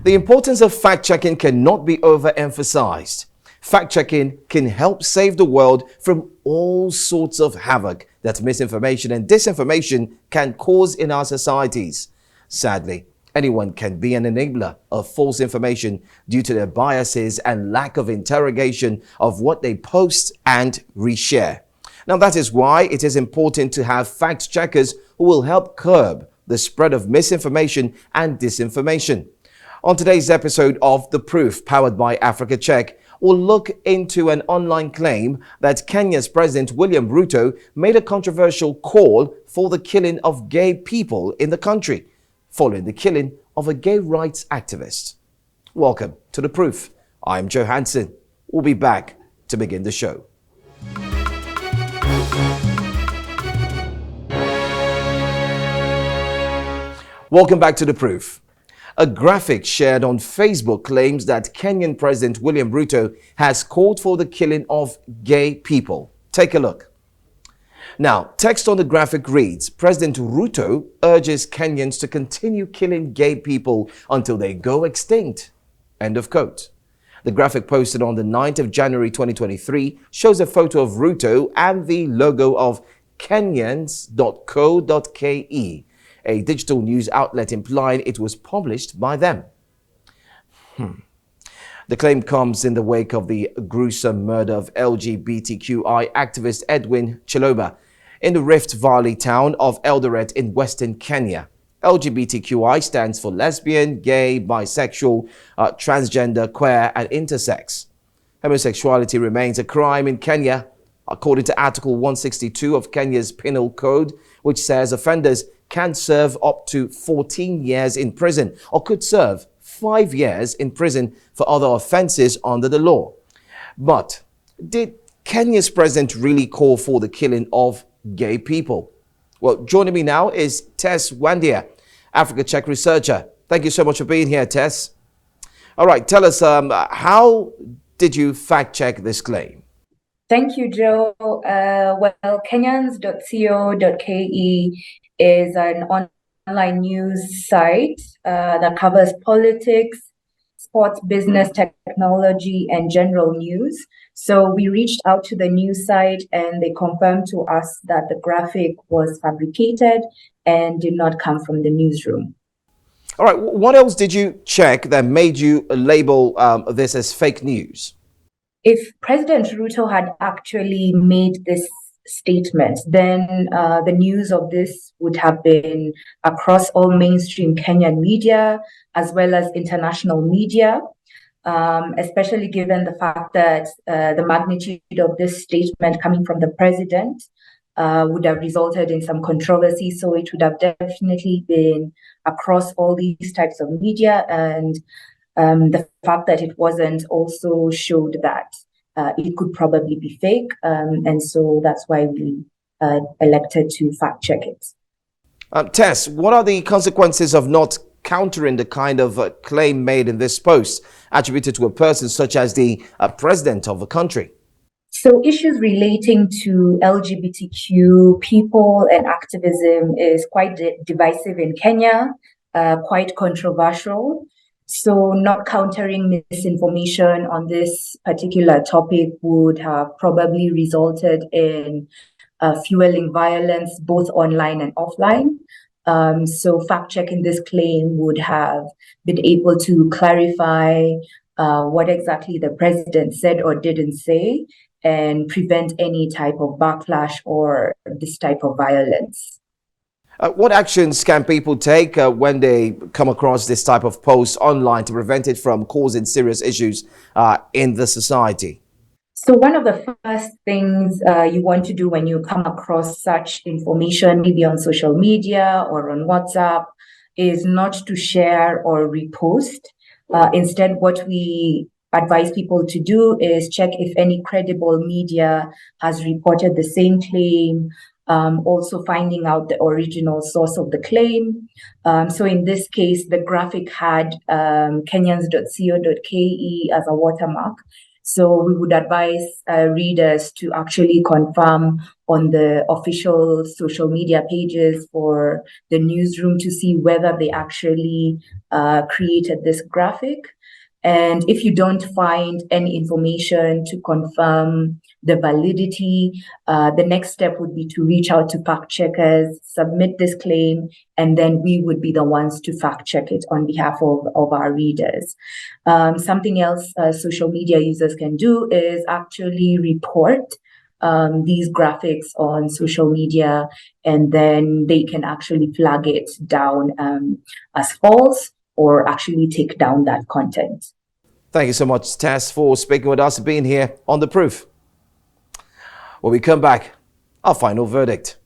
The importance of fact-checking cannot be overemphasized. Fact-checking can help save the world from all sorts of havoc that misinformation and disinformation can cause in our societies. Sadly, anyone can be an enabler of false information due to their biases and lack of interrogation of what they post and reshare. Now, that is why it is important to have fact-checkers who will help curb the spread of misinformation and disinformation. On today's episode of The Proof, powered by Africa Check, we'll look into an online claim that Kenya's President William Ruto made a controversial call for the killing of gay people in the country, following the killing of a gay rights activist. Welcome to The Proof. I'm Joe Hanson. We'll be back to begin the show. Welcome back to The Proof. A graphic shared on Facebook claims that Kenyan President William Ruto has called for the killing of gay people. Take a look. Now, text on the graphic reads, President Ruto urges Kenyans to continue killing gay people until they go extinct. End of quote. The graphic posted on the 9th of January 2023 shows a photo of Ruto and the logo of Kenyans.co.ke, a digital news outlet implying it was published by them. The claim comes in the wake of the gruesome murder of LGBTQI activist Edwin Chiloba in the Rift Valley town of Eldoret in western Kenya. LGBTQI stands for lesbian, gay, bisexual, transgender, queer, and intersex. Homosexuality remains a crime in Kenya, according to Article 162 of Kenya's Penal Code, which says offenders can serve up to 14 years in prison or could serve 5 years in prison for other offenses under the law. But did Kenya's president really call for the killing of gay people? Well, joining me now is Tess Wandia, Africa Check researcher. Thank you so much for being here, Tess. All right, tell us, how did you fact check this claim? Thank you, Joe. Kenyans.co.ke is an online news site that covers politics, sports, business, technology, and general news. So we reached out to the news site and they confirmed to us that the graphic was fabricated and did not come from the newsroom. All right, what else did you check that made you label this as fake news? If President Ruto had actually made this statement, then the news of this would have been across all mainstream Kenyan media as well as international media, especially given the fact that the magnitude of this statement coming from the president would have resulted in some controversy. So it would have definitely been across all these types of media, and the fact that it wasn't also showed that it could probably be fake, and so that's why we elected to fact check it. Tess, what are the consequences of not countering the kind of claim made in this post attributed to a person such as the president of a country? So issues relating to LGBTQ people and activism is quite divisive in Kenya, quite controversial. So not countering misinformation on this particular topic would have probably resulted in fueling violence both online and offline. So fact-checking this claim would have been able to clarify what exactly the president said or didn't say and prevent any type of backlash or this type of violence. What actions can people take when they come across this type of post online to prevent it from causing serious issues in the society? So one of the first things you want to do when you come across such information, maybe on social media or on WhatsApp, is not to share or repost. Instead, what we advise people to do is check if any credible media has reported the same claim, also finding out the original source of the claim. So in this case, the graphic had Kenyans.co.ke as a watermark. So we would advise readers to actually confirm on the official social media pages for the newsroom to see whether they actually created this graphic. And if you don't find any information to confirm the validity, the next step would be to reach out to fact checkers, submit this claim, and then we would be the ones to fact check it on behalf of our readers. Something else social media users can do is actually report these graphics on social media, and then they can actually flag it down as false, or actually take down that content. Thank you so much, Tess, for speaking with us and being here on The Proof. When we come back, our final verdict.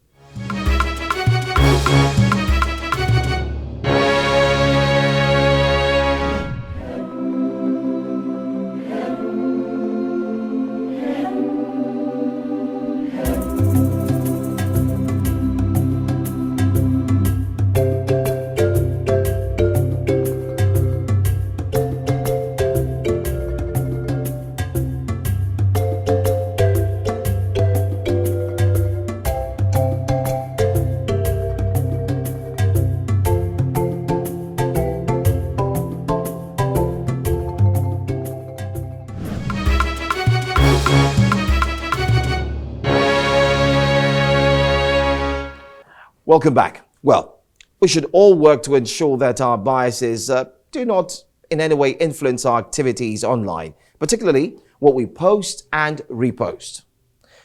Welcome back. Well, we should all work to ensure that our biases do not in any way influence our activities online, particularly what we post and repost.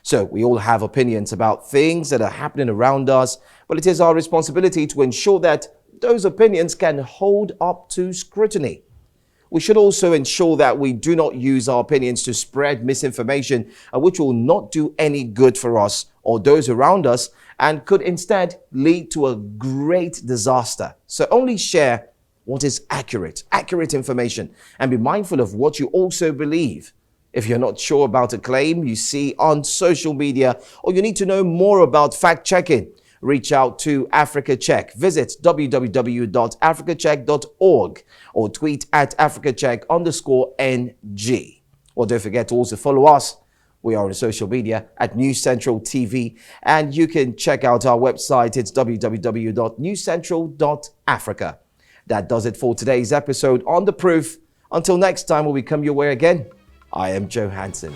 So we all have opinions about things that are happening around us, but it is our responsibility to ensure that those opinions can hold up to scrutiny. We should also ensure that we do not use our opinions to spread misinformation, which will not do any good for us or those around us, and could instead lead to a great disaster. So only share what is accurate information, and be mindful of what you also believe. If you're not sure about a claim you see on social media, or you need to know more about fact-checking, reach out to Africa Check. Visit www.africacheck.org or tweet at AfricaCheck_NG. Well, don't forget to also follow us. We are on social media at News Central TV, and you can check out our website. It's www.newscentral.africa. That does it for today's episode on The Proof. Until next time, when we come your way again, I am Joe Hanson.